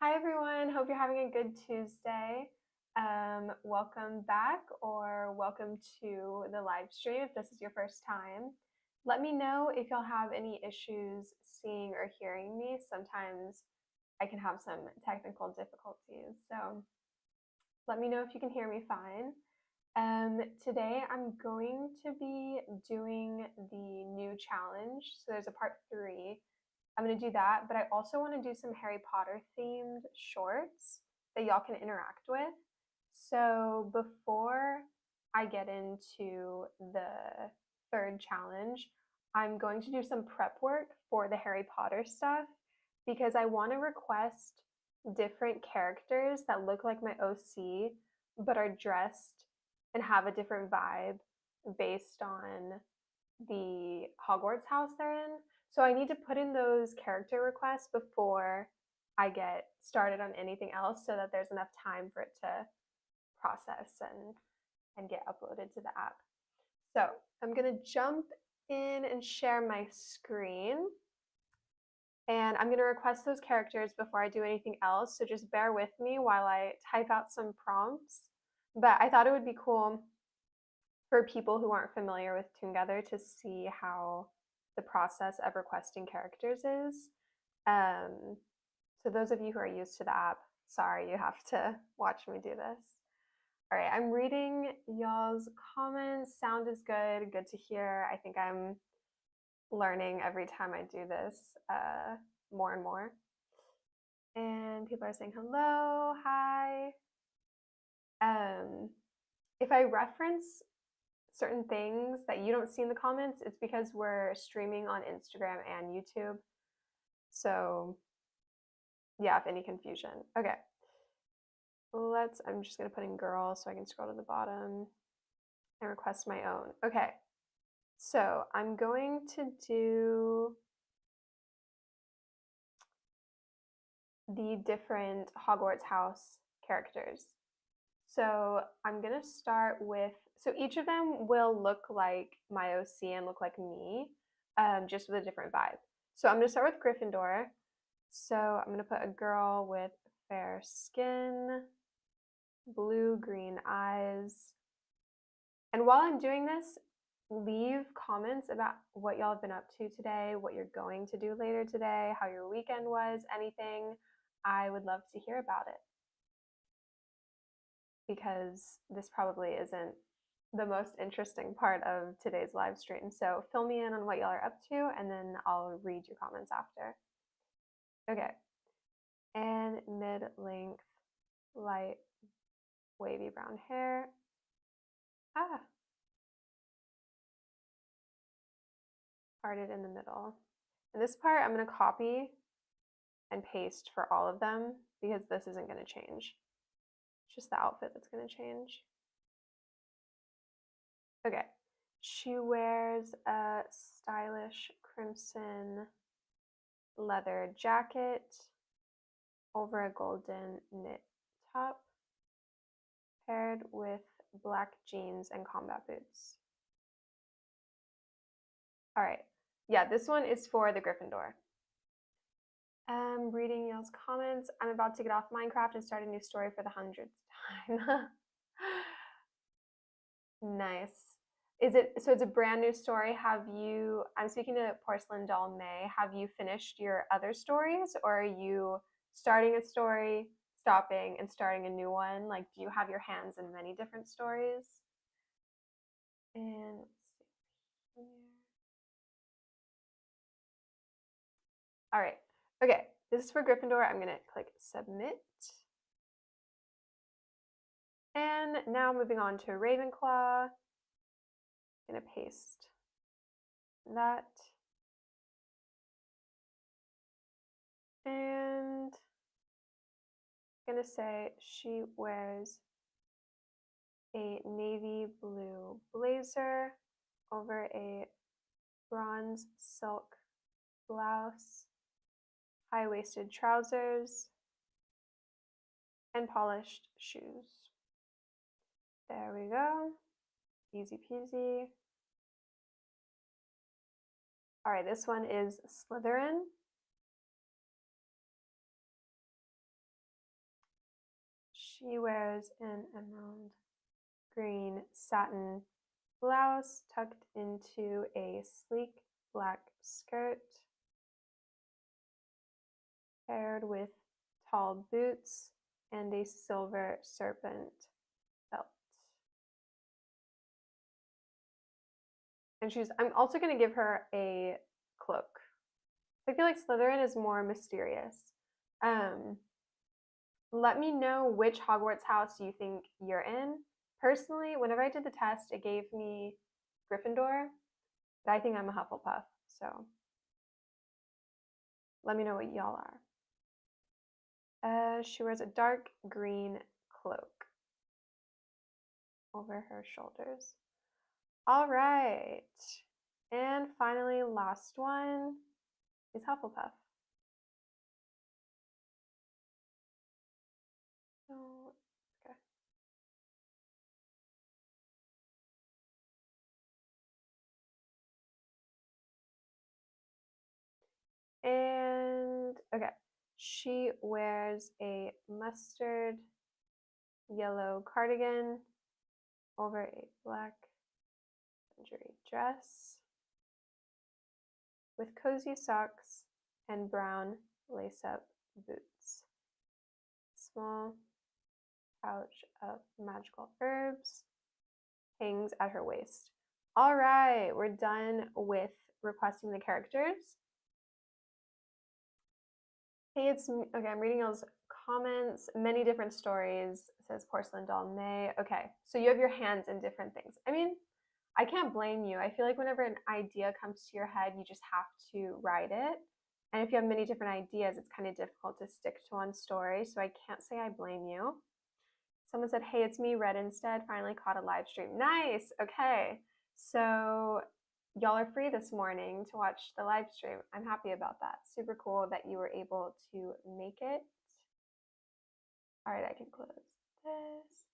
Hi everyone, hope you're having a good Tuesday. Welcome back or welcome to the live stream if this is your first time. Let me know if y'all have any issues seeing or hearing me. Sometimes I can have some technical difficulties, so let me know if you can hear me fine. Today I'm going to be doing the new challenge. So there's a part 3. I'm going to do that, but I also want to do some Harry Potter themed shorts that y'all can interact with. So before I get into the third challenge, I'm going to do some prep work for the Harry Potter stuff because I want to request different characters that look like my OC but are dressed and have a different vibe based on the Hogwarts house they're in. So I need to put in those character requests before I get started on anything else so that there's enough time for it to process and get uploaded to the app. So I'm gonna jump in and share my screen. And I'm gonna request those characters before I do anything else. So just bear with me while I type out some prompts. But I thought it would be cool for people who aren't familiar with toongether to see how the process of requesting characters is. So those of you who are used to the app, sorry, you have to watch me do this. All right, I'm reading y'all's comments. Sound is good, good to hear. I think I'm learning every time I do this more and more. And people are saying hello, hi. If I reference certain things that you don't see in the comments, it's because we're streaming on Instagram and YouTube. So yeah, if any confusion. Okay. I'm just gonna put in girl so I can scroll to the bottom and request my own. Okay. So I'm going to do the different Hogwarts house characters. So I'm gonna start with, so each of them will look like my OC and look like me, just with a different vibe. So I'm gonna start with Gryffindor. So I'm gonna put a girl with fair skin, blue-green eyes. And while I'm doing this, leave comments about what y'all have been up to today, what you're going to do later today, how your weekend was, anything. I would love to hear about it because this probably isn't the most interesting part of today's live stream. So fill me in on what y'all are up to and then I'll read your comments after. Okay. And mid-length, light, wavy brown hair. Parted in the middle. And this part I'm going to copy and paste for all of them because this isn't going to change. It's just the outfit that's going to change. Okay. She wears a stylish crimson leather jacket over a golden knit top paired with black jeans and combat boots. All right. Yeah, this one is for the Gryffindor. I'm reading y'all's comments. I'm about to get off Minecraft and start a new story for the 100th time. Nice. So it's a brand new story. I'm speaking to Porcelain Doll May. Have you finished your other stories or are you starting a story, stopping and starting a new one? Like, do you have your hands in many different stories? And let's see here. All right. Okay. This is for Gryffindor. I'm going to click submit. And now moving on to Ravenclaw. I'm going to paste that. And I'm going to say she wears a navy blue blazer over a bronze silk blouse, high-waisted trousers, and polished shoes. There we go. Easy peasy. All right, this one is Slytherin. She wears an emerald green satin blouse tucked into a sleek black skirt paired with tall boots and a silver serpent belt. And I'm also going to give her a cloak. I feel like Slytherin is more mysterious. Let me know which Hogwarts house you think you're in. Personally, whenever I did the test, it gave me Gryffindor, but I think I'm a Hufflepuff, so let me know what y'all are. She wears a dark green cloak over her shoulders. All right. And finally, last one is Hufflepuff. Oh, okay. And okay, she wears a mustard yellow cardigan over a black lingerie dress with cozy socks and brown lace-up boots. Small pouch of magical herbs hangs at her waist. All right, we're done with requesting the characters. Hey, it's me. Okay, I'm reading those comments. Many different stories, says Porcelain Doll May. Okay, so you have your hands in different things. I mean, I can't blame you. I feel like whenever an idea comes to your head, you just have to write it. And if you have many different ideas, it's kind of difficult to stick to one story. So I can't say I blame you. Someone said, hey, it's me, Red Instead. Finally caught a live stream. Nice. Okay. So y'all are free this morning to watch the live stream. I'm happy about that. Super cool that you were able to make it. All right, I can close this.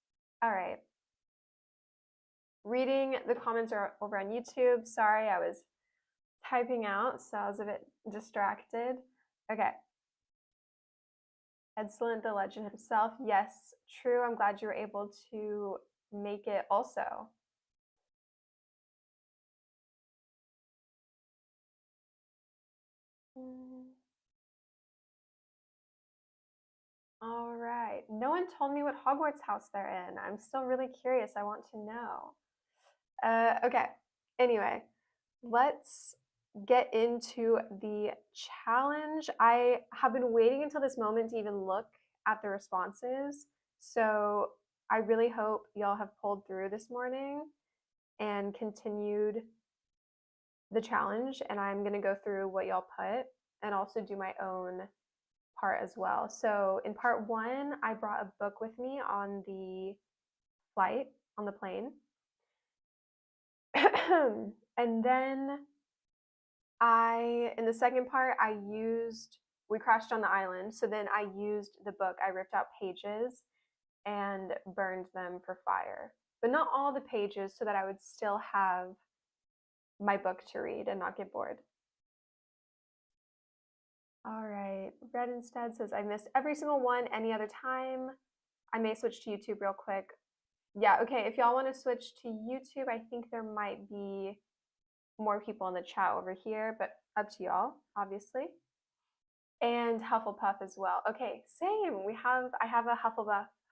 All right. Reading the comments are over on YouTube. Sorry, I was typing out, so I was a bit distracted. Okay. Excellent, the legend himself. Yes, true. I'm glad you were able to make it also. All right. No one told me what Hogwarts house they're in. I'm still really curious. I want to know. Okay. Anyway, let's get into the challenge. I have been waiting until this moment to even look at the responses. So I really hope y'all have pulled through this morning and continued the challenge. And I'm going to go through what y'all put and also do my own part as well. So in part one, I brought a book with me on the flight, on the plane. And then in the second part, we crashed on the island. So then I used the book. I ripped out pages and burned them for fire, but not all the pages, so that I would still have my book to read and not get bored. All right, Red Instead says, I missed every single one. Any other time? I may switch to YouTube real quick. Yeah, okay, if y'all want to switch to YouTube, I think there might be more people in the chat over here, but up to y'all, obviously. And Hufflepuff as well. Okay, same. I have a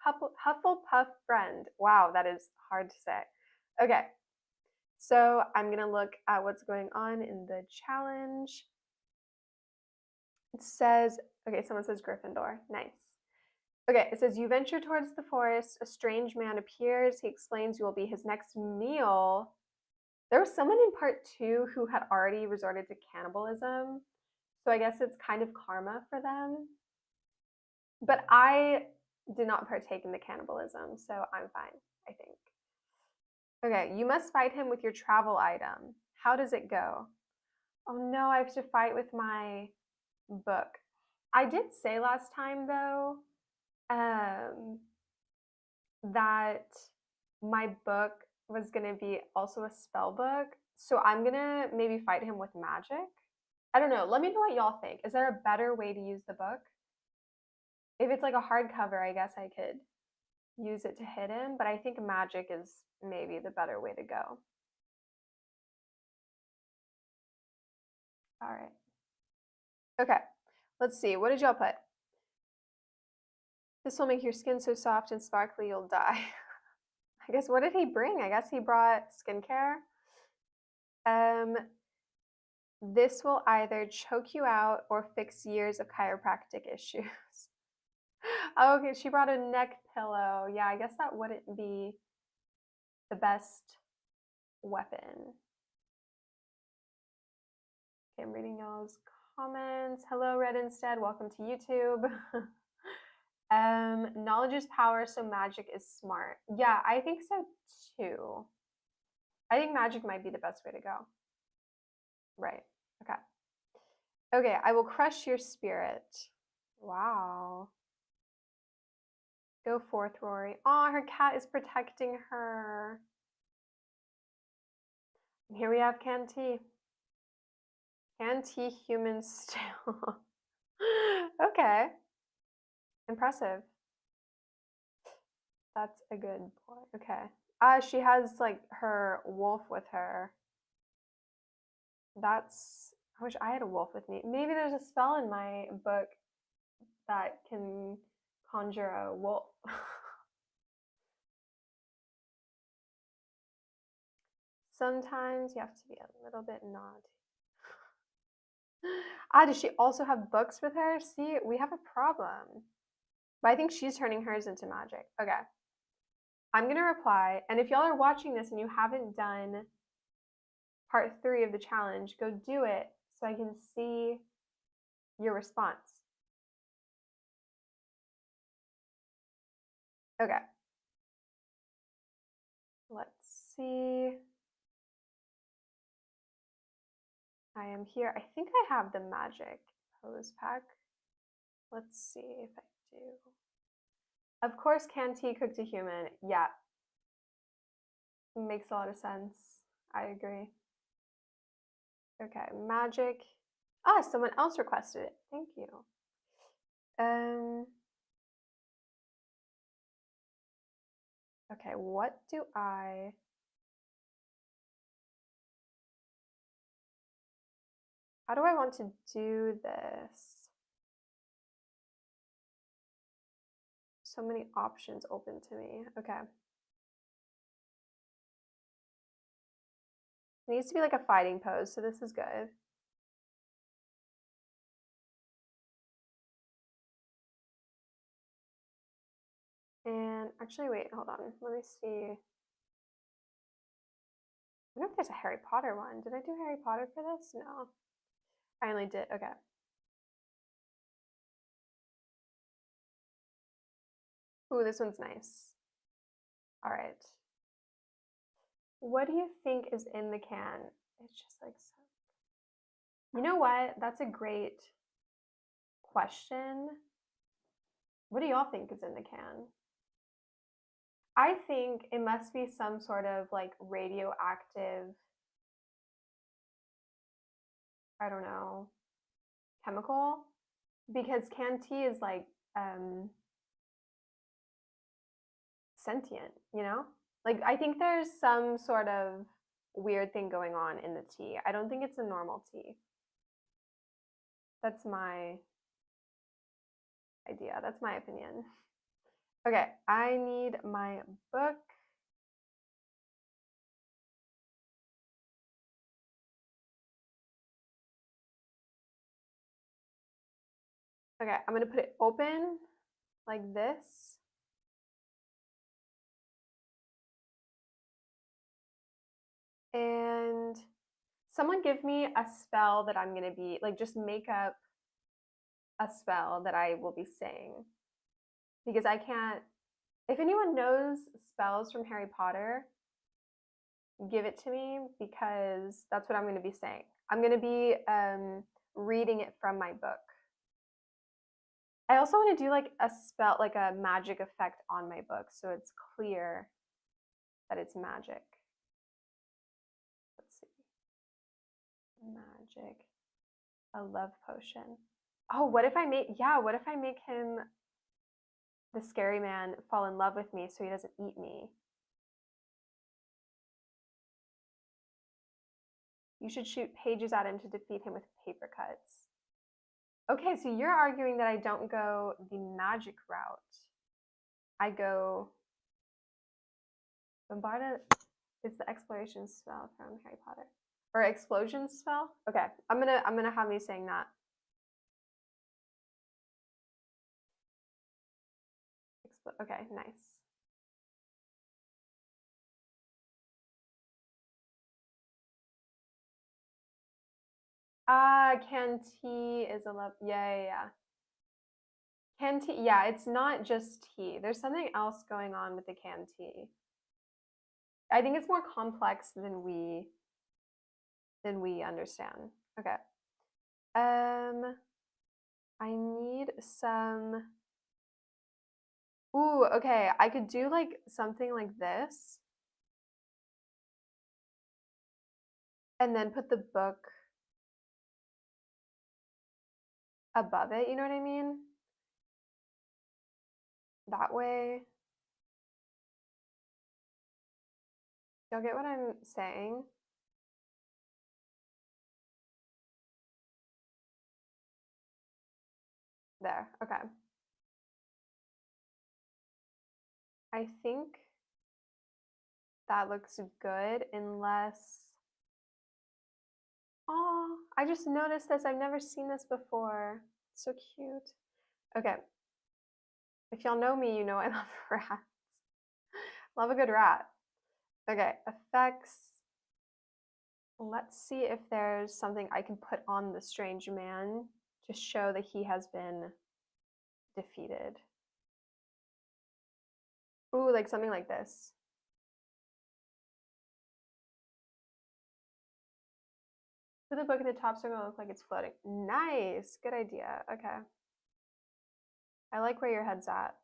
Hufflepuff friend. Wow, that is hard to say. Okay, so I'm gonna look at what's going on in the challenge. It says, okay, someone says Gryffindor. Nice. Okay, it says, you venture towards the forest. A strange man appears. He explains you will be his next meal. There was someone in part 2 who had already resorted to cannibalism. So I guess it's kind of karma for them. But I did not partake in the cannibalism, so I'm fine, I think. Okay, you must fight him with your travel item. How does it go? Oh no, I have to fight with my book. I did say last time, though, that my book was going to be also a spell book. So I'm going to maybe fight him with magic. I don't know. Let me know what y'all think. Is there a better way to use the book? If it's like a hardcover, I guess I could use it to hit him, but I think magic is maybe the better way to go. All right. Okay, let's see. What did y'all put? This will make your skin so soft and sparkly you'll die. I guess what did he bring? I guess he brought skincare. This will either choke you out or fix years of chiropractic issues. Oh, okay, she brought a neck pillow. Yeah, I guess that wouldn't be the best weapon. Okay, I'm reading y'all's comments. Hello, Red Instead. Welcome to YouTube. Knowledge is power, so magic is smart. Yeah, I think so too. I think magic might be the best way to go. Right. Okay. Okay, I will crush your spirit. Wow. Go forth, Rory. Aw, her cat is protecting her. And here we have Canty. Canty human still. Okay. Impressive. That's a good boy. Okay. She has like her wolf with her. I wish I had a wolf with me. Maybe there's a spell in my book that can conjure a wolf. Sometimes you have to be a little bit naughty. Does she also have books with her? See, we have a problem. But I think she's turning hers into magic. Okay. I'm going to reply. And if y'all are watching this and you haven't done part 3 of the challenge, go do it so I can see your response. Okay. Let's see. I am here. I think I have the magic pose pack. Let's see if I do. Of course, Canty cooked a human. Yeah. Makes a lot of sense. I agree. Okay, magic. Someone else requested it. Thank you. Okay, what do I... How do I want to do this? So many options open to me. Okay. It needs to be like a fighting pose, so this is good. And actually, wait, hold on. Let me see. I wonder if there's a Harry Potter one. Did I do Harry Potter for this? No. I only did. Okay. Ooh, this one's nice. All right. What do you think is in the can? It's just like so. You know what? That's a great question. What do y'all think is in the can? I think it must be some sort of like radioactive, I don't know, chemical, because canned tea is like sentient, you know? Like I think there's some sort of weird thing going on in the tea. I don't think it's a normal tea. That's my idea. That's my opinion. Okay, I need my book. Okay, I'm gonna put it open like this. And someone give me a spell that I'm gonna be like, just make up a spell that I will be saying. Because I can't, if anyone knows spells from Harry Potter, give it to me because that's what I'm gonna be saying. I'm gonna be reading it from my book. I also want to do like a spell, like a magic effect on my book so it's clear that it's magic. Let's see. Magic. A love potion. Oh, what if I make him the scary man fall in love with me so he doesn't eat me. You should shoot pages at him to defeat him with paper cuts. Okay, so you're arguing that I don't go the magic route. I go bombarded. It's the exploration spell from Harry Potter, or explosion spell. Okay, I'm gonna have me saying that. Okay, nice. Canty is a love. Yeah. Canty, yeah, it's not just tea. There's something else going on with the canty. I think it's more complex than we understand. Okay. I need some. Ooh, okay. I could do like something like this, and then put the book above it. You know what I mean? That way. Y'all get what I'm saying? There. Okay. I think that looks good unless. Oh, I just noticed this. I've never seen this before. So cute. Okay. If y'all know me, you know I love rats. Love a good rat. Okay, effects. Let's see if there's something I can put on the strange man to show that he has been defeated. Ooh, like something like this. Put the book in the top so it'll look like it's floating. Nice. Good idea. Okay. I like where your head's at.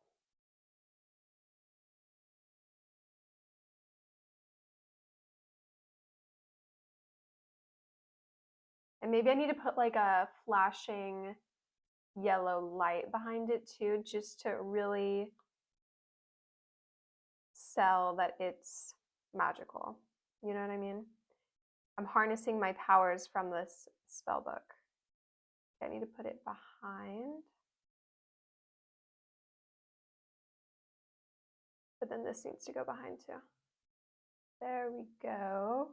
And maybe I need to put like a flashing yellow light behind it too, just to really sell that it's magical. You know what I mean? I'm harnessing my powers from this spell book. Okay, I need to put it behind. But then this needs to go behind too. There we go.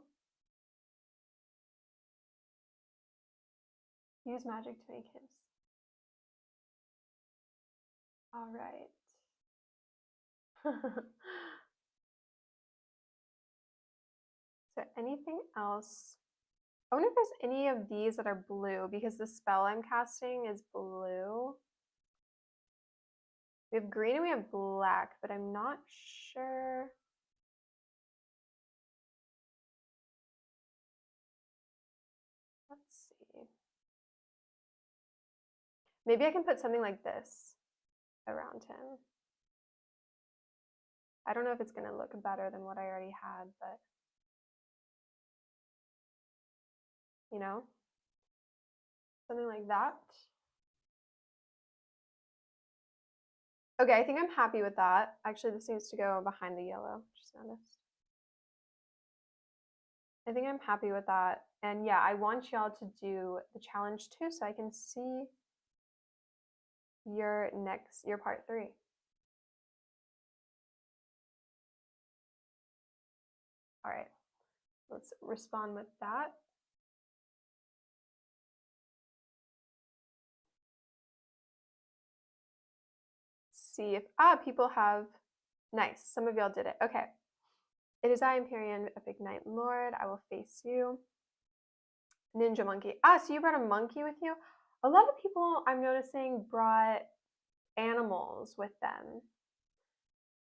Use magic to make his. All right. So anything else? I wonder if there's any of these that are blue because the spell I'm casting is blue. We have green and we have black, but I'm not sure. Let's see. Maybe I can put something like this around him. I don't know if it's going to look better than what I already had, but you know, something like that. Okay, I think I'm happy with that. Actually, this needs to go behind the yellow, just noticed. I think I'm happy with that. And yeah, I want y'all to do the challenge too so I can see your part 3. All right, let's respond with that. See if, people have, nice, some of y'all did it. Okay. It is I, Empyrean, Epic Knight Lord. I will face you. Ninja monkey. So you brought a monkey with you? A lot of people I'm noticing brought animals with them.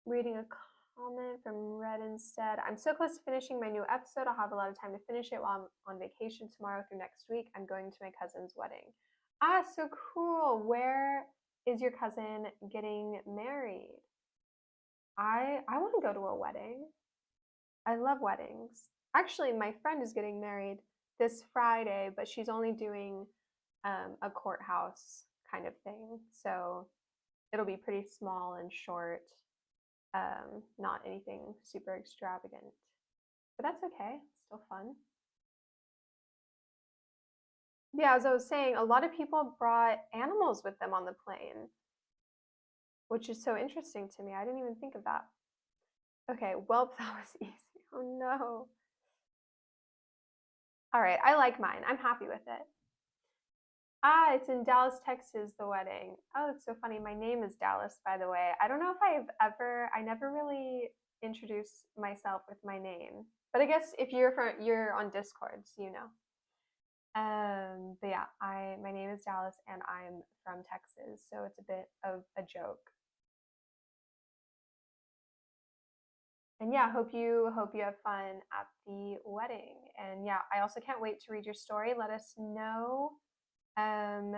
Reading a comment from Red instead. I'm so close to finishing my new episode. I'll have a lot of time to finish it while I'm on vacation tomorrow through next week. I'm going to my cousin's wedding. So cool. Where is your cousin getting married? I want to go to a wedding. I love weddings. Actually, my friend is getting married this Friday, but she's only doing a courthouse kind of thing. So it'll be pretty small and short, not anything super extravagant. But that's okay, it's still fun. Yeah, as I was saying, a lot of people brought animals with them on the plane, which is so interesting to me. I didn't even think of that. Okay, well, that was easy. Oh no. All right, I like mine. I'm happy with it. Ah, it's in Dallas, Texas, the wedding. Oh, that's so funny. My name is Dallas, by the way. I don't know if I never really introduced myself with my name. But I guess if you're on Discord, so you know. But yeah, my name is Dallas and I'm from Texas, so it's a bit of a joke. And yeah, hope you have fun at the wedding. And yeah, I also can't wait to read your story. Let us know. Um,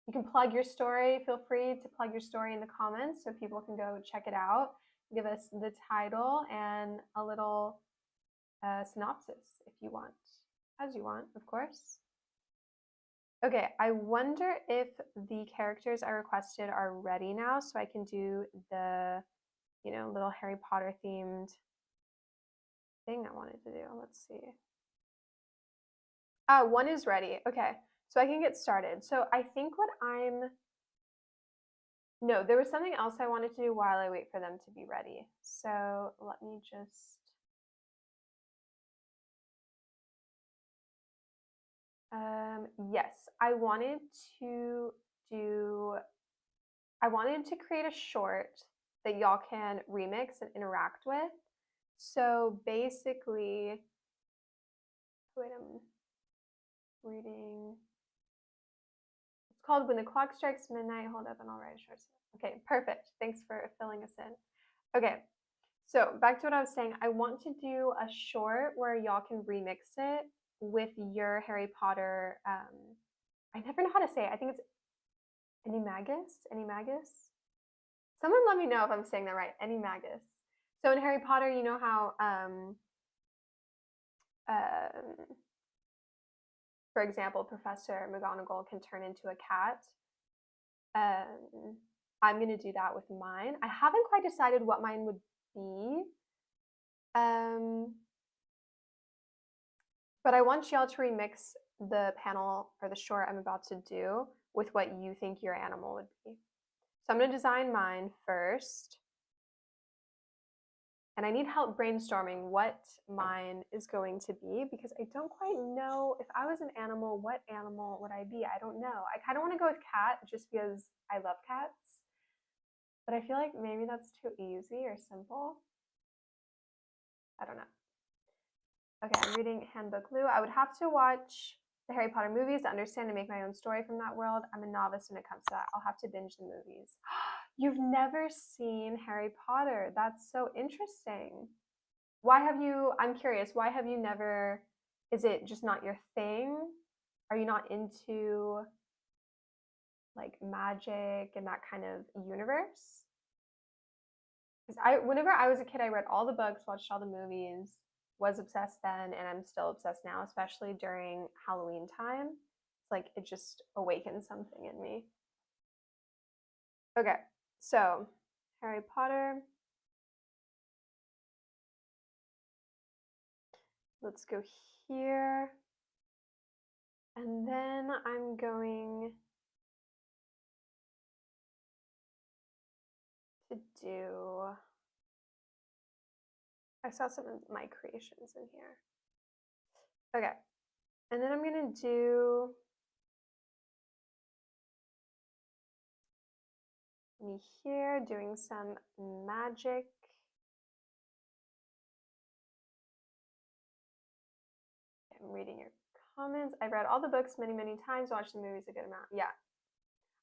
you can plug your story. Feel free to plug your story in the comments so people can go check it out. Give us the title and a little synopsis if you want, as you want, of course. Okay, I wonder if the characters I requested are ready now so I can do the, little Harry Potter themed thing I wanted to do. Let's see. One is ready. Okay, so I can get started. So I think no, there was something else I wanted to do while I wait for them to be ready. So let me just, yes, to do, I wanted to create a short that y'all can remix and interact with. So basically, wait, I'm reading. It's called When the Clock Strikes Midnight. Hold up and I'll write a short. Okay, perfect. Thanks for filling us in. Okay, so back to what I was saying. I want to do a short where y'all can remix it with your Harry Potter. I never know how to say it. I think it's Animagus. Animagus. Someone let me know if I'm saying that right. Animagus. So in Harry Potter, you know how for example, Professor McGonagall can turn into a cat. I'm going to do that with mine. I haven't quite decided what mine would be. But I want y'all to remix the panel or the short I'm about to do with what you think your animal would be. So I'm going to design mine first. And I need help brainstorming what mine is going to be because I don't quite know if I was an animal, what animal would I be? I don't know. I kind of want to go with cat just because I love cats. But I feel like maybe that's too easy or simple. I don't know. Okay, I'm reading Handbook Lou. I would have to watch the Harry Potter movies to understand and make my own story from that world. I'm a novice when it comes to that. I'll have to binge the movies. You've never seen Harry Potter. That's so interesting. Why have you, I'm curious, why have you never, is it just not your thing? Are you not into like magic and that kind of universe? Because whenever I was a kid, I read all the books, watched all the movies, was obsessed then, and I'm still obsessed now, especially during Halloween time. It's like it just awakens something in me. Okay, so Harry Potter. Let's go here. And then I'm going to do, I saw some of my creations in here. Okay, and then I'm gonna do me here doing some magic. I'm reading your comments. I've read all the books many, many times, watched the movies a good amount. Yeah.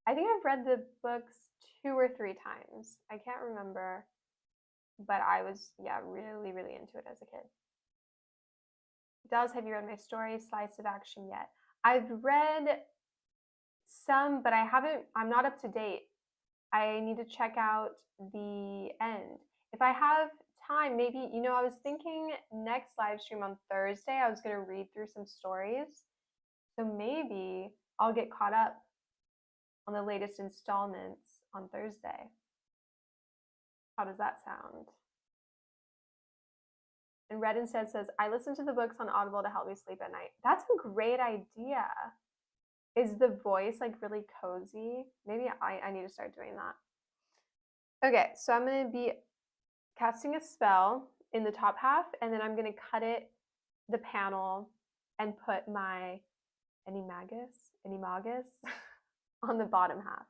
I think I've read the books 2 or 3 times. I can't remember, but I was, yeah, really, really into it as a kid. Have you read my story, Slice of Action, yet? I've read some, but I'm not up to date. I need to check out the end. If I have time, maybe, I was thinking next live stream on Thursday, I was going to read through some stories. So maybe I'll get caught up on the latest installments on Thursday. How does that sound? And Red instead says, I listen to the books on Audible to help me sleep at night. That's a great idea. Is the voice like really cozy? Maybe I need to start doing that. Okay, so I'm going to be casting a spell in the top half, and then I'm going to cut it, the panel, and put my animagus on the bottom half.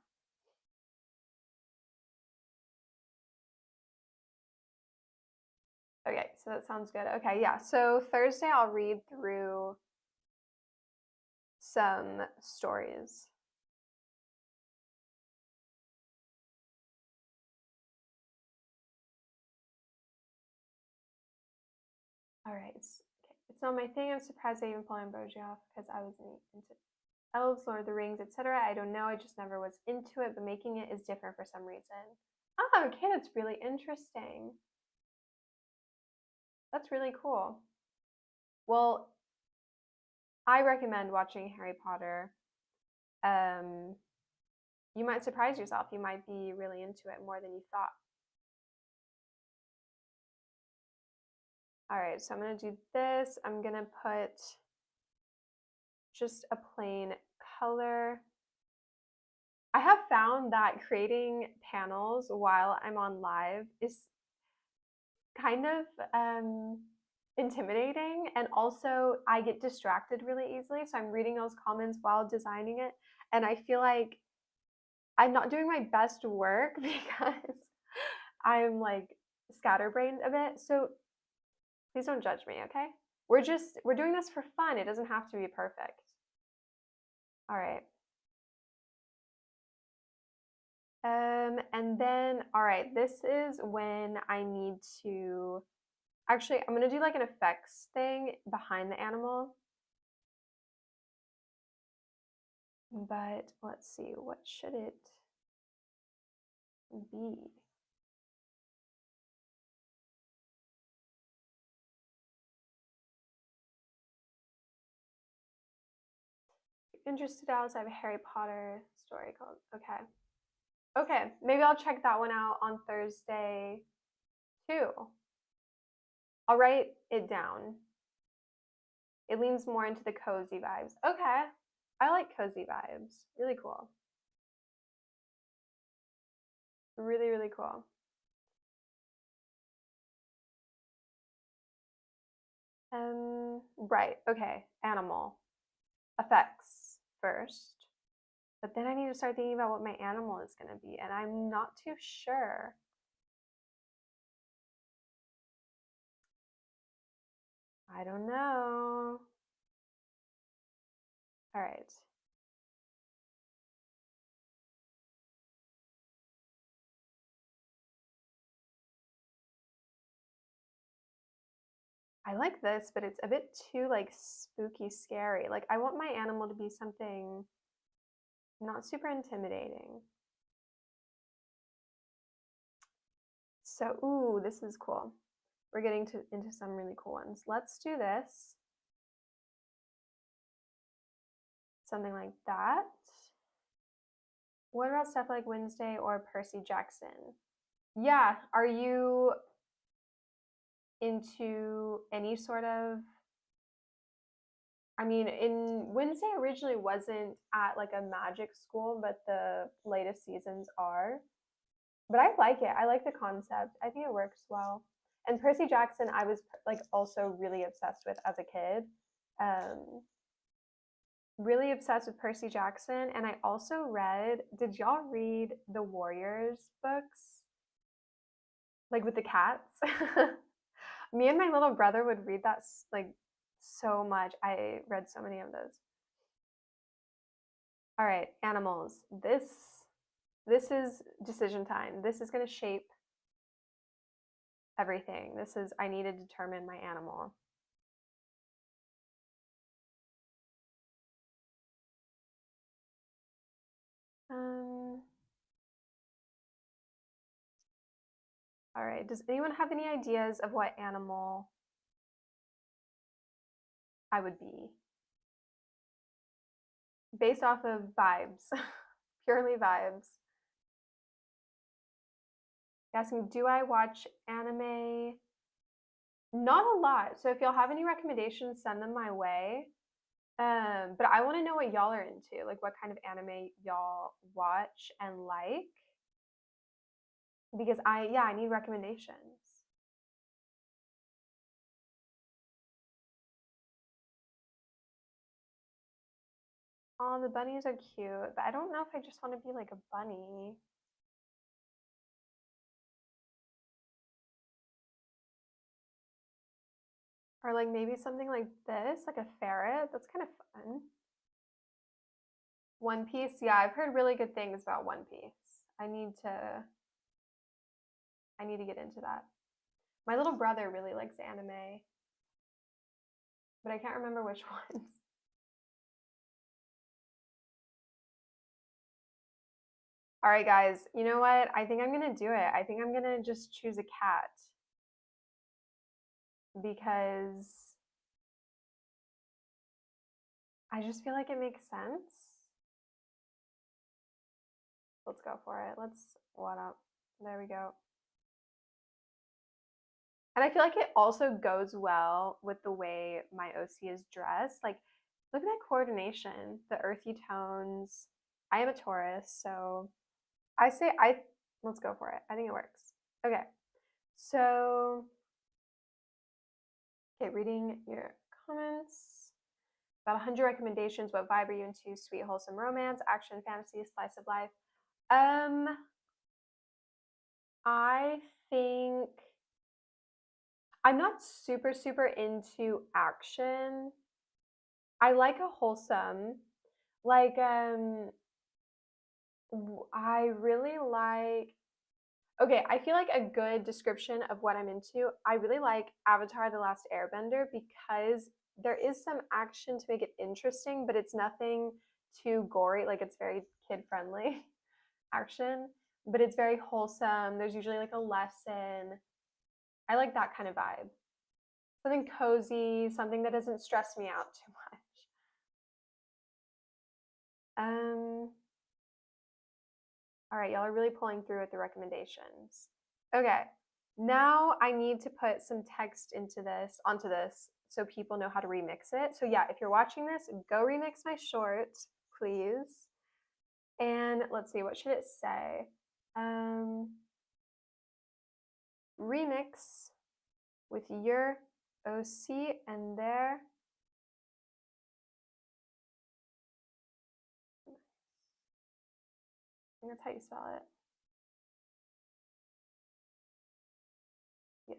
Okay, so that sounds good. Okay, yeah. So Thursday I'll read through some stories. All right. It's not my thing. I'm surprised I even pulled Ambrosia off because I was into elves, Lord of the Rings, etc. I don't know. I just never was into it, but making it is different for some reason. Oh, okay. That's really interesting. That's really cool. Well, I recommend watching Harry Potter. You might surprise yourself. You might be really into it more than you thought. All right, so I'm going to do this. I'm going to put just a plain color. I have found that creating panels while I'm on live is kind of intimidating, and also I get distracted really easily. So I'm reading those comments while designing it, and I feel like I'm not doing my best work because I'm like scatterbrained a bit. So please don't judge me, okay? We're doing this for fun. It doesn't have to be perfect. All right. And then, all right, this is when I need to, actually, I'm gonna do like an effects thing behind the animal. But let's see, what should it be? Interested, Alice? I have a Harry Potter story called, okay. Okay, maybe I'll check that one out on Thursday too. I'll write it down. It leans more into the cozy vibes. Okay, I like cozy vibes. Really cool. Really, really cool. Right, okay, animal. Effects first. But then I need to start thinking about what my animal is going to be, and I'm not too sure. I don't know. All right. I like this, but it's a bit too like spooky scary. Like I want my animal to be something not super intimidating. So, ooh, this is cool. We're getting into some really cool ones. Let's do this. Something like that. What about stuff like Wednesday or Percy Jackson? Yeah, are you into any sort of, I mean, in Wednesday originally wasn't at like a magic school, but the latest seasons are. But I like it. I like the concept. I think it works well. And Percy Jackson, I was like also really obsessed with as a kid. Really obsessed with Percy Jackson. And I also read, did y'all read the Warriors books? Like with the cats? Me and my little brother would read that like so much. I read so many of those. All right, animals. This is decision time. This is going to shape everything. This is, I need to determine my animal. All right. Does anyone have any ideas of what animal I would be? Based off of vibes, purely vibes. Asking, do I watch anime? Not a lot. So if y'all have any recommendations, send them my way. But I want to know what y'all are into, like what kind of anime y'all watch and like, because I need recommendations. Oh, the bunnies are cute, but I don't know if I just want to be like a bunny. Or like maybe something like this, like a ferret. That's kind of fun. One Piece, yeah, I've heard really good things about One Piece. I need to get into that. My little brother really likes anime, but I can't remember which ones. All right, guys, you know what? I think I'm gonna do it. I think I'm gonna just choose a cat because I just feel like it makes sense. Let's go for it. What up? There we go. And I feel like it also goes well with the way my OC is dressed. Like, look at that coordination, the earthy tones. I am a Taurus, so let's go for it. I think it works. Okay. So, okay, reading your comments. About 100 recommendations. What vibe are you into? Sweet, wholesome romance, action, fantasy, slice of life. I think I'm not super into action. I like a wholesome. Like I really like okay, I feel like a good description of what I'm into. I really like Avatar The Last Airbender because there is some action to make it interesting, but it's nothing too gory. Like it's very kid friendly action, but it's very wholesome. There's usually like a lesson. I like that kind of vibe. Something cozy, something that doesn't stress me out too much. Um, all right, y'all are really pulling through with the recommendations. Okay, now I need to put some text onto this, so people know how to remix it. So yeah, if you're watching this, go remix my short, please. And let's see, what should it say? Remix with your OC and there. I think that's how you spell it. Yes.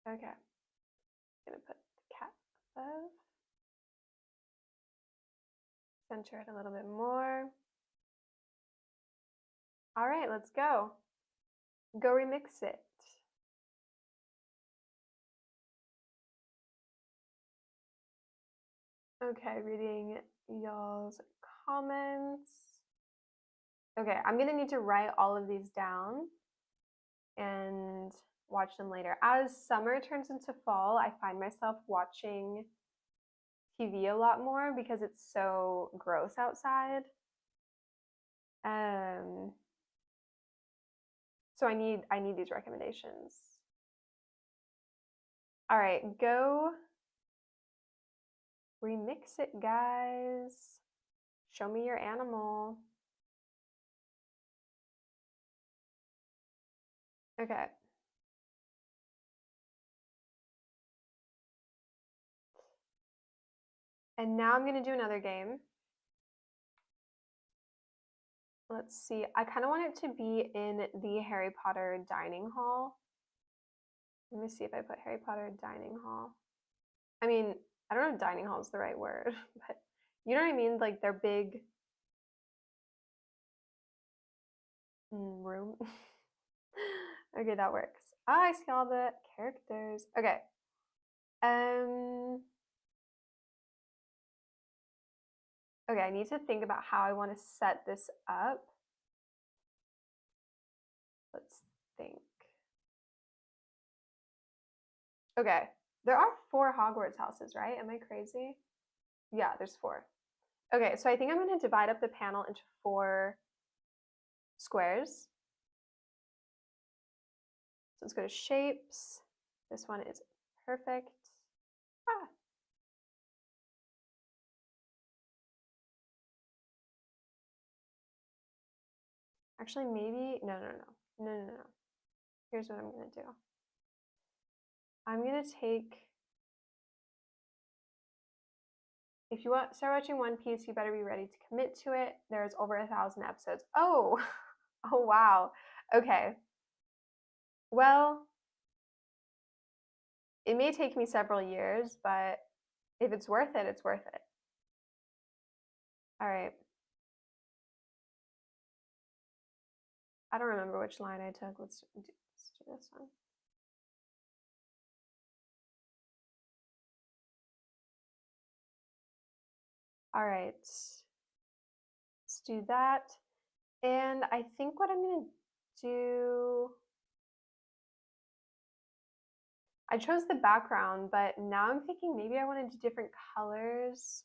Okay. I'm gonna put the cat above. Center it a little bit more. All right, let's go. Go remix it. Okay, reading y'all's comments. Okay, I'm gonna need to write all of these down and watch them later. As summer turns into fall, I find myself watching TV a lot more because it's so gross outside. So I need these recommendations. All right, go remix it, guys. Show me your animal. Okay. And now I'm gonna do another game. Let's see. I kind of want it to be in the Harry Potter dining hall. Let me see if I put Harry Potter dining hall. I mean, I don't know if dining hall is the right word, but you know what I mean? Like their big room. Okay, that works. Ah, I see all the characters. Okay. Okay, I need to think about how I want to set this up. Let's think. Okay, There are 4 Hogwarts houses, right? Am I crazy? Yeah, there's 4. Okay, so I think I'm going to divide up the panel into 4 squares. So let's go to shapes. This one is perfect. Ah. Actually, maybe, no. Here's what I'm going to do. I'm going to take, if you want start watching One Piece, you better be ready to commit to it. There's over 1,000 episodes. Oh, oh wow. Okay. Well, it may take me several years, but if it's worth it, it's worth it. All right. I don't remember which line I took. Let's do this one. All right. Let's do that. And I think what I'm going to do, I chose the background, but now I'm thinking maybe I want to do different colors.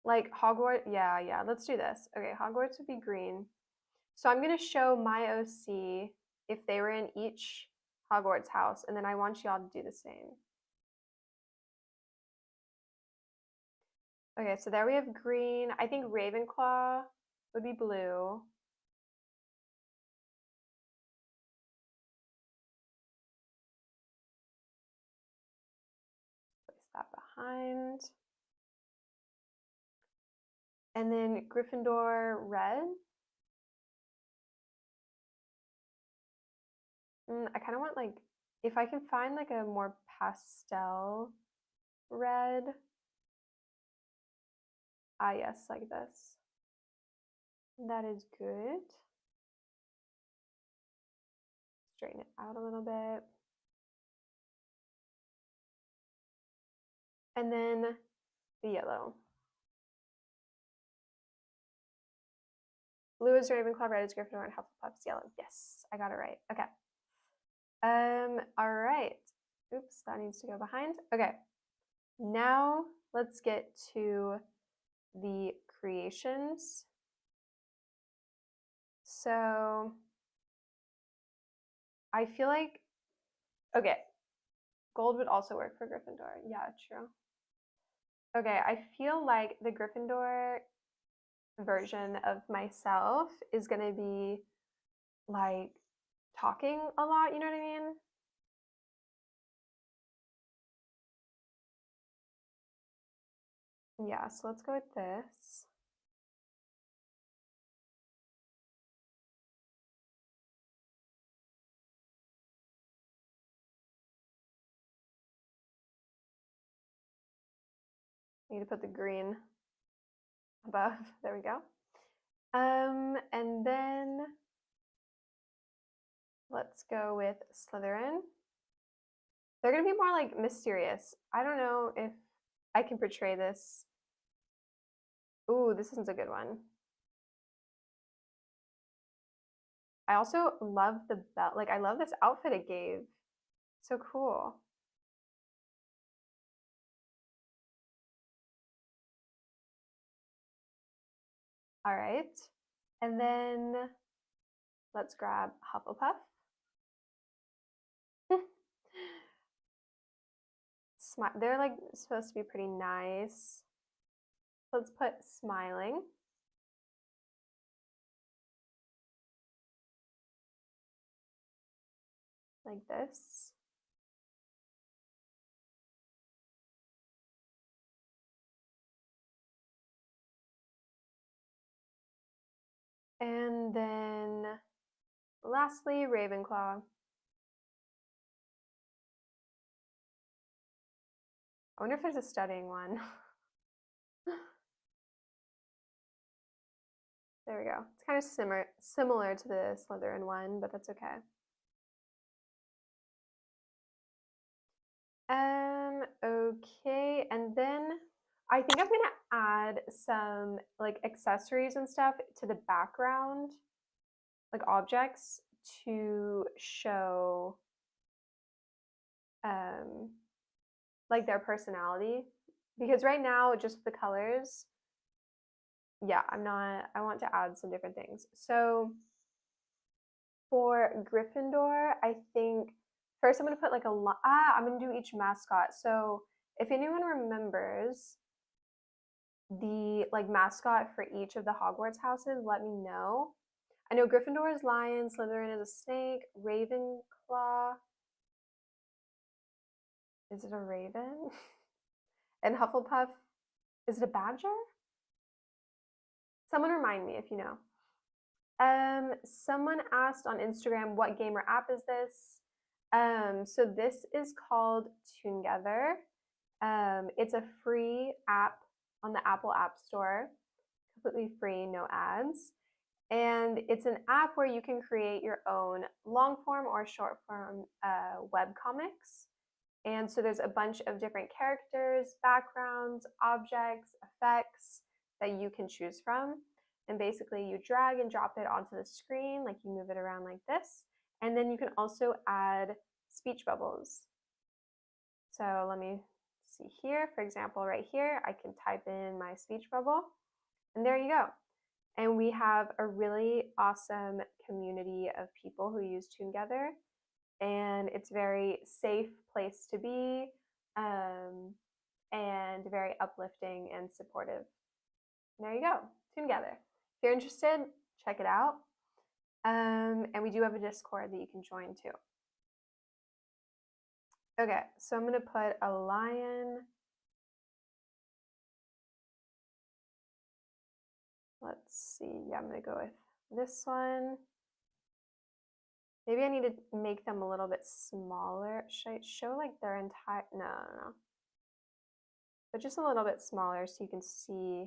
Like Hogwarts, yeah, let's do this. Okay, Hogwarts would be green. So I'm going to show my OC if they were in each Hogwarts house, and then I want y'all to do the same. Okay, so there we have green. I think Ravenclaw would be blue. Place that behind. And then Gryffindor red. I kind of want like, if I can find like a more pastel red. Ah, yes, like this. That is good. Straighten it out a little bit. And then the yellow. Blue is Ravenclaw, red is Gryffindor, and Hufflepuff's yellow. Yes, I got it right. Okay. All right. Oops, that needs to go behind. Okay. Now let's get to the creations. So I feel like, okay, gold would also work for Gryffindor. Yeah, true. Okay, I feel like the Gryffindor version of myself is going to be like talking a lot, you know what I mean? Yeah, so let's go with this. I need to put the green above. There we go. And then let's go with Slytherin. They're going to be more like mysterious. I don't know if I can portray this. Ooh, this isn't a good one. I also love the belt. Like, I love this outfit it gave. So cool. All right. And then let's grab Hufflepuff. They're like supposed to be pretty nice. Let's put smiling. Like this. And then lastly, Ravenclaw. I wonder if there's a studying one. There we go. It's kind of similar to the Slytherin one, but that's okay. Okay, and then I think I'm gonna add some like accessories and stuff to the background, like objects, to show like their personality, because right now just the colors, yeah, I want to add some different things. So for Gryffindor, I think first I'm going to put like I'm going to do each mascot. So if anyone remembers the like mascot for each of the Hogwarts houses, let me know. I know Gryffindor is lion, Slytherin is a snake, Ravenclaw, is it a raven? And Hufflepuff, is it a badger? Someone remind me if you know. Someone asked on Instagram, what game or app is this? So this is called Toongether. It's a free app on the Apple App Store, completely free, no ads. And it's an app where you can create your own long form or short form web comics. And so there's a bunch of different characters, backgrounds, objects, effects that you can choose from. And basically you drag and drop it onto the screen, like you move it around like this. And then you can also add speech bubbles. So let me see here, for example, right here, I can type in my speech bubble and there you go. And we have a really awesome community of people who use Toongether, and it's a very safe place to be, and very uplifting and supportive. And there you go, Toongether. If you're interested, check it out. And we do have a Discord that you can join too. Okay, so I'm gonna put a lion. Let's see, yeah, I'm gonna go with this one. Maybe I need to make them a little bit smaller. Should I show like their entire, no. But just a little bit smaller so you can see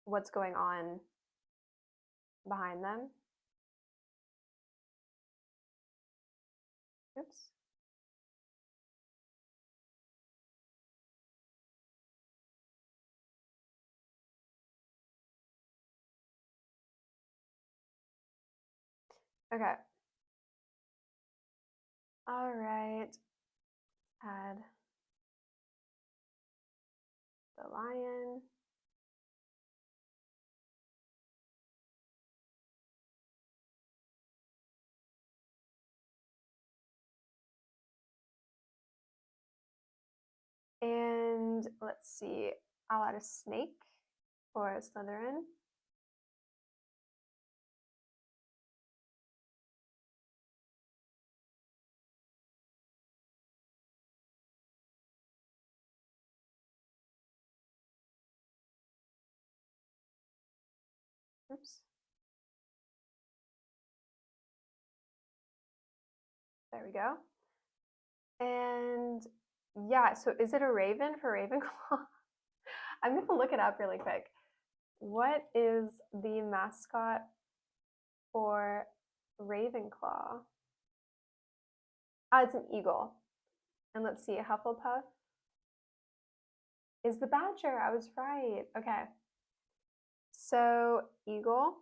what's going on behind them. Oops. Okay. All right. Add the lion. And let's see, I'll add a snake for Slytherin. Oops. There we go. And yeah, so is it a raven for Ravenclaw? I'm going to look it up really quick. What is the mascot for Ravenclaw? Ah, it's an eagle. And let's see, Hufflepuff is the badger. I was right. Okay. So, eagle.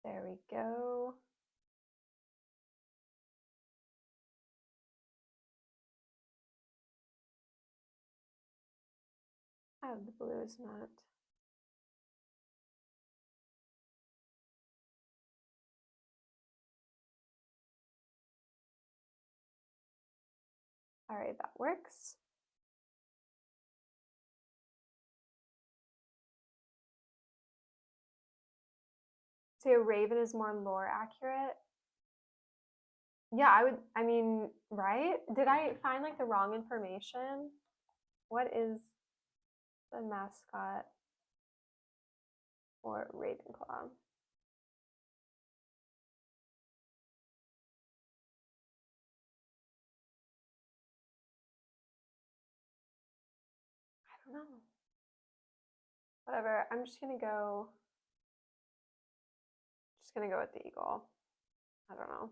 There we go. Oh, the blue is not. All right, that works. So raven is more lore accurate. Yeah, I mean, right? Did I find like the wrong information? What is the mascot for Ravenclaw? I don't know. Whatever. I'm just gonna go with the eagle. I don't know.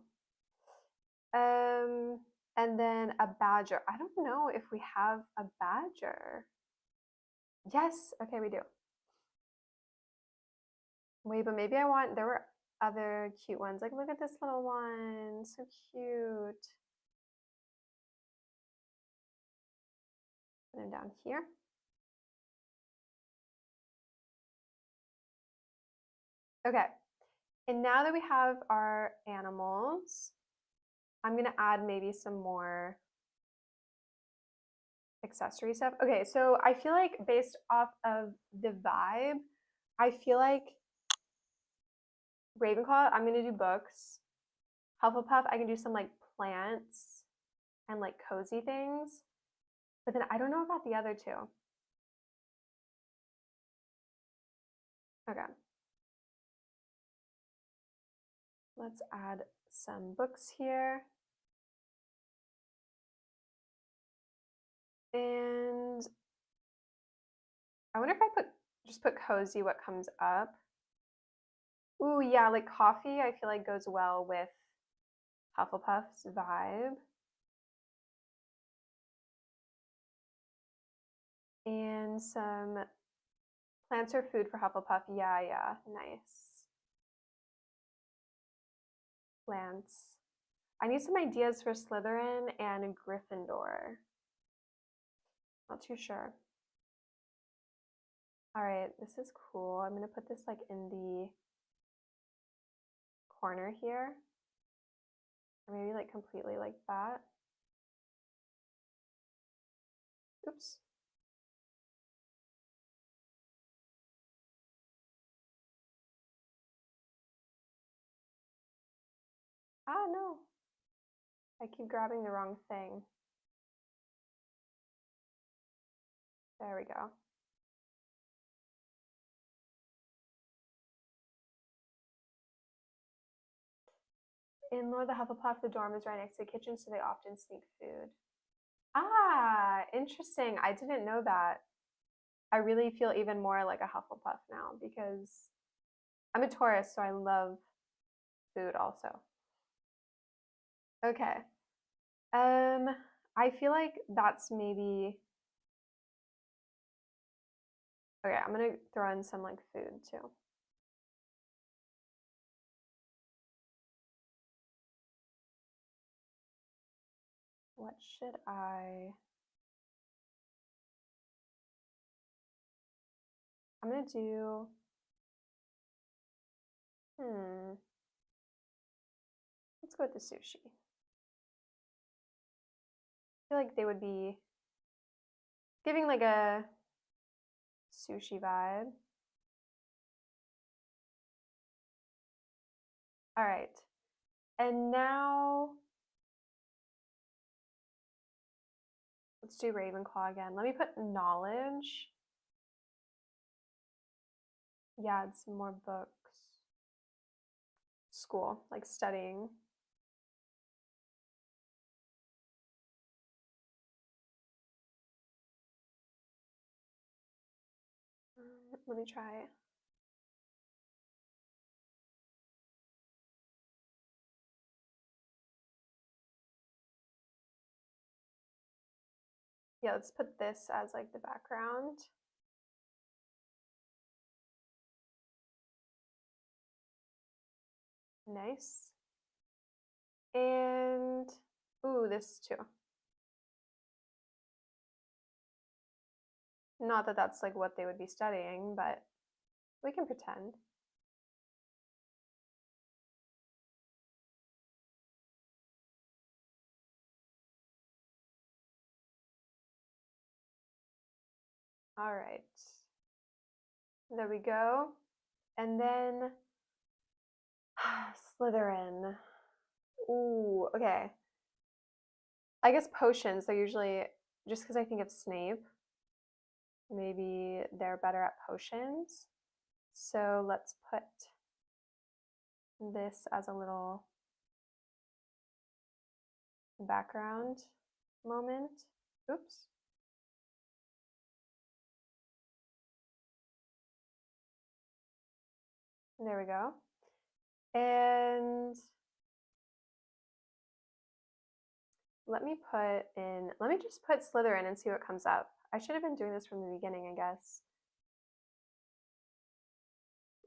And then a badger. I don't know if we have a badger. Yes, okay, we do. Wait, but maybe I want, there were other cute ones. Like, look at this little one. So cute. Put him down here. Okay. And now that we have our animals, I'm going to add maybe some more accessory stuff. Okay, so I feel like based off of the vibe, I feel like Ravenclaw, I'm going to do books. Hufflepuff, I can do some like plants and like cozy things. But then I don't know about the other two. Okay. Let's add some books here. And I wonder if I just put cozy, what comes up. Ooh, yeah, like coffee, I feel like goes well with Hufflepuff's vibe. And some plants or food for Hufflepuff. Yeah, yeah, nice. Plants. I need some ideas for Slytherin and Gryffindor. Not too sure. All right, this is cool. I'm gonna put this like in the corner here. Or maybe like completely like that. Oops. Ah, no. I keep grabbing the wrong thing. There we go. In Lord the Hufflepuff, the dorm is right next to the kitchen, so they often sneak food. Ah, interesting. I didn't know that. I really feel even more like a Hufflepuff now because I'm a Taurus, so I love food also. Okay. I feel like that's maybe okay. I'm gonna throw in some like food too. What should I? I'm gonna do. Hmm. Let's go with the sushi. I feel like they would be giving like a sushi vibe. All right. And now let's do Ravenclaw again. Let me put knowledge. Yeah, add some more books. School, like studying. Let me try it. Yeah, let's put this as like the background. Nice. And, ooh, this too. Not that that's like what they would be studying, but we can pretend. All right. There we go. And then Slytherin. Ooh, okay. I guess potions, they're usually, just because I think of Snape, maybe they're better at potions. So let's put this as a little background moment. Oops. There we go. And let me just put Slytherin and see what comes up. I should have been doing this from the beginning, I guess.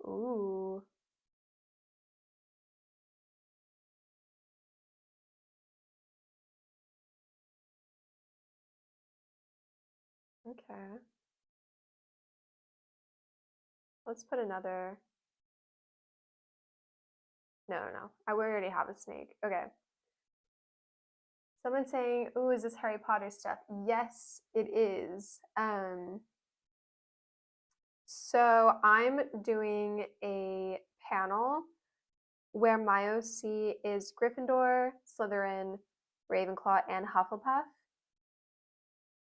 Ooh. Okay. Let's put another. No. We already have a snake. Okay. Someone's saying, "Ooh, is this Harry Potter stuff?" Yes, it is. So I'm doing a panel where my OC is Gryffindor, Slytherin, Ravenclaw, and Hufflepuff.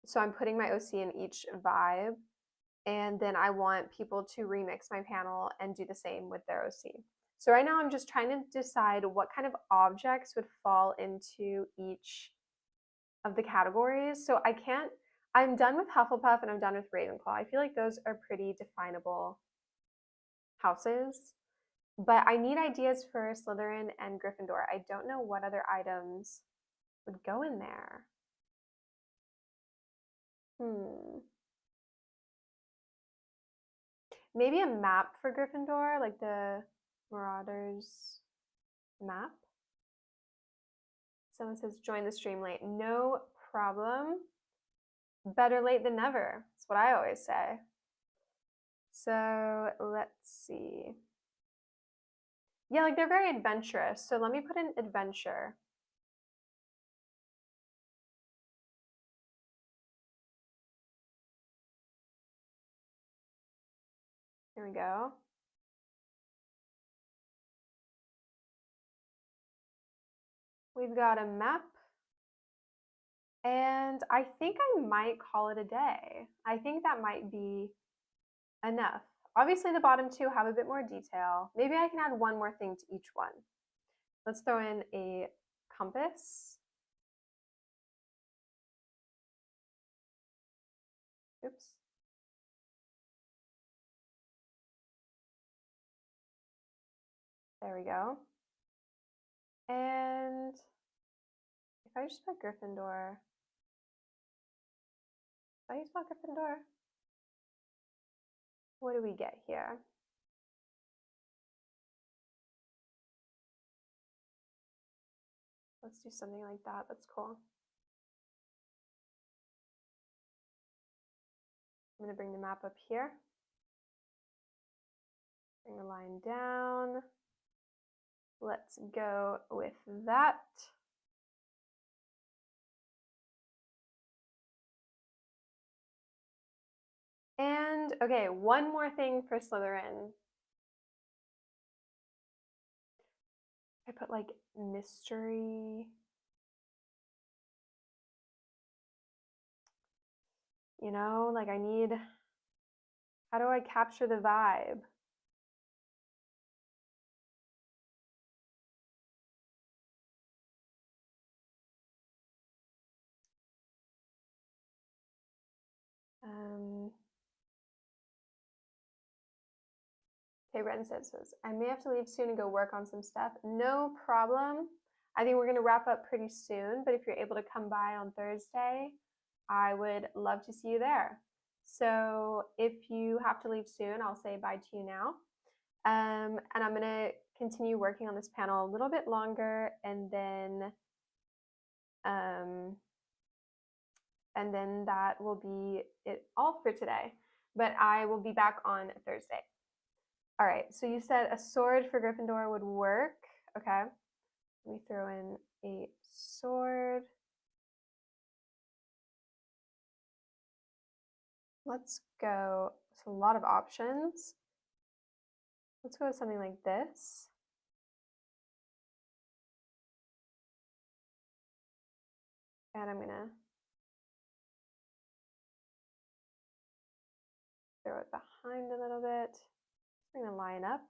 So I'm putting my OC in each vibe, and then I want people to remix my panel and do the same with their OC. So right now I'm just trying to decide what kind of objects would fall into each of the categories. So I'm done with Hufflepuff and I'm done with Ravenclaw. I feel like those are pretty definable houses. But I need ideas for Slytherin and Gryffindor. I don't know what other items would go in there. Maybe a map for Gryffindor, like the Marauders map. Someone says, join the stream late. No problem. Better late than never. That's what I always say. So let's see. Yeah, like they're very adventurous. So let me put in adventure. Here we go. We've got a map. And I think I might call it a day. I think that might be enough. Obviously, the bottom two have a bit more detail. Maybe I can add one more thing to each one. Let's throw in a compass. Oops. There we go. And if I just put Gryffindor, what do we get here? Let's do something like that. That's cool. I'm going to bring the map up here. Bring the line down. Let's go with that. And okay, one more thing for Slytherin. I put like mystery. You know, like how do I capture the vibe? Okay, Ren says, I may have to leave soon and go work on some stuff. No problem. I think we're going to wrap up pretty soon, but if you're able to come by on Thursday, I would love to see you there. So if you have to leave soon, I'll say bye to you now. And I'm going to continue working on this panel a little bit longer, and then that will be it all for today. But I will be back on Thursday. All right, so you said a sword for Gryffindor would work. Okay, let me throw in a sword. Let's go, it's a lot of options. Let's go with something like this. And I'm gonna throw it behind a little bit. I'm gonna line up.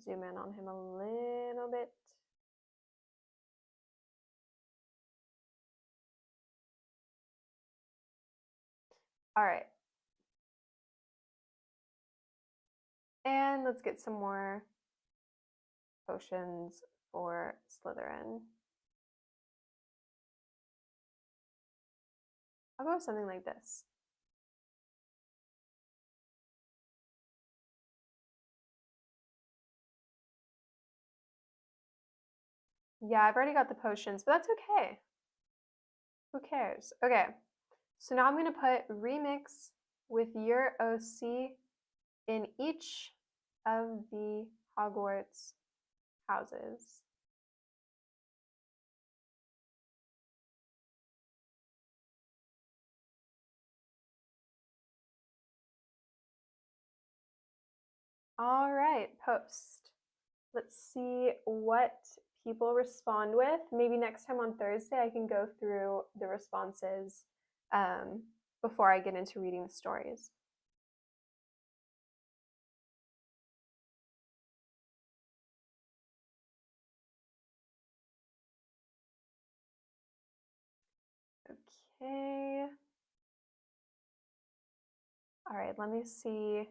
Zoom in on him a little bit. All right. And let's get some more potions for Slytherin. I'll go with something like this. Yeah, I've already got the potions, but that's okay. Who cares? Okay, so now I'm going to put remix with your OC in each of the Hogwarts houses. All right, post. Let's see what people respond with. Maybe next time on Thursday, I can go through the responses before I get into reading the stories. Okay. All right, let me see.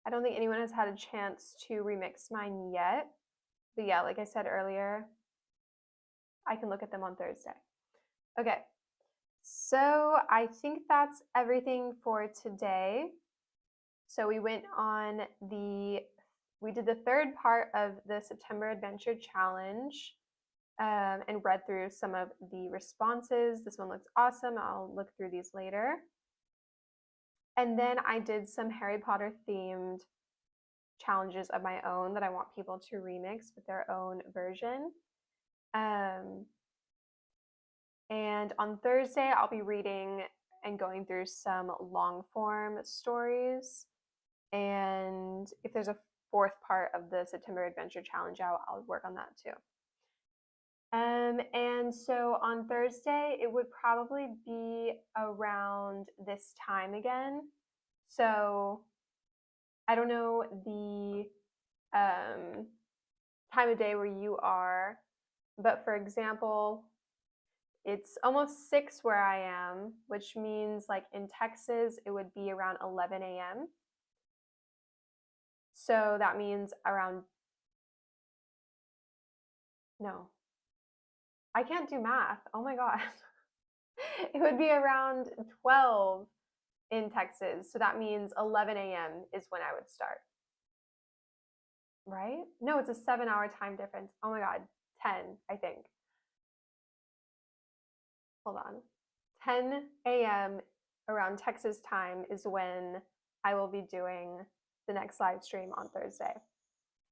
I don't think anyone has had a chance to remix mine yet. But yeah, like I said earlier, I can look at them on Thursday. Okay, so I think that's everything for today. So we did the third part of the September Adventure Challenge and read through some of the responses. This one looks awesome. I'll look through these later. And then I did some Harry Potter themed challenges of my own that I want people to remix with their own version. And on Thursday, I'll be reading and going through some long form stories. And if there's a fourth part of the September Adventure Challenge out, I'll work on that too. And so on Thursday, it would probably be around this time again. So I don't know the time of day where you are, but for example, it's almost 6 where I am, which means like in Texas, it would be around 11 a.m. So that means no, I can't do math. Oh my God. It would be around 12 in Texas. So that means 11 a.m. is when I would start. Right? No, it's a 7-hour time difference. Oh my God. 10, I think. Hold on. 10 a.m. around Texas time is when I will be doing the next live stream on Thursday.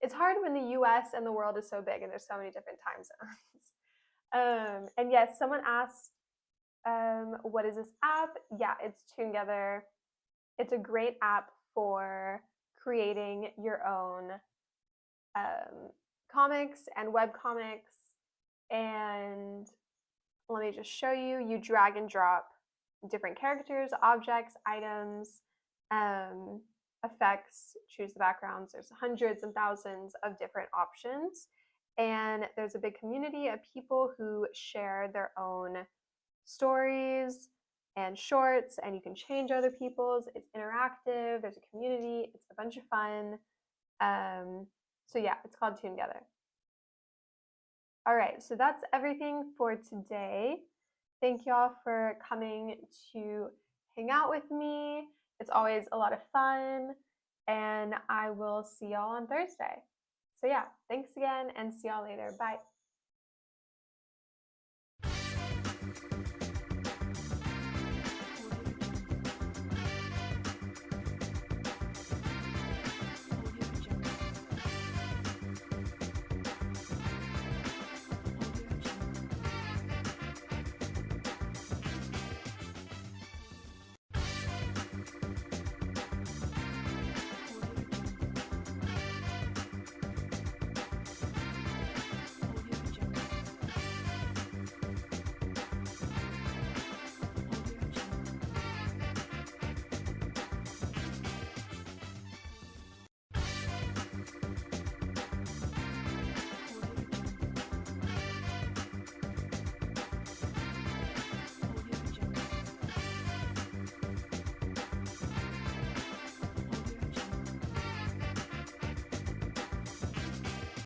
It's hard when the US and the world is so big and there's so many different time zones. And yes, someone asked, what is this app? Yeah, it's toongether. It's a great app for creating your own comics and web comics. And let me just show you. You drag and drop different characters, objects, items, effects, choose the backgrounds. There's hundreds and thousands of different options. And there's a big community of people who share their own stories and shorts, and you can change other people's. It's interactive. There's a community. It's a bunch of fun. So yeah, it's called toongether. All right, so that's everything for today. Thank y'all for coming to hang out with me. It's always a lot of fun, and I will see y'all on Thursday. So yeah, thanks again, and see y'all later. Bye.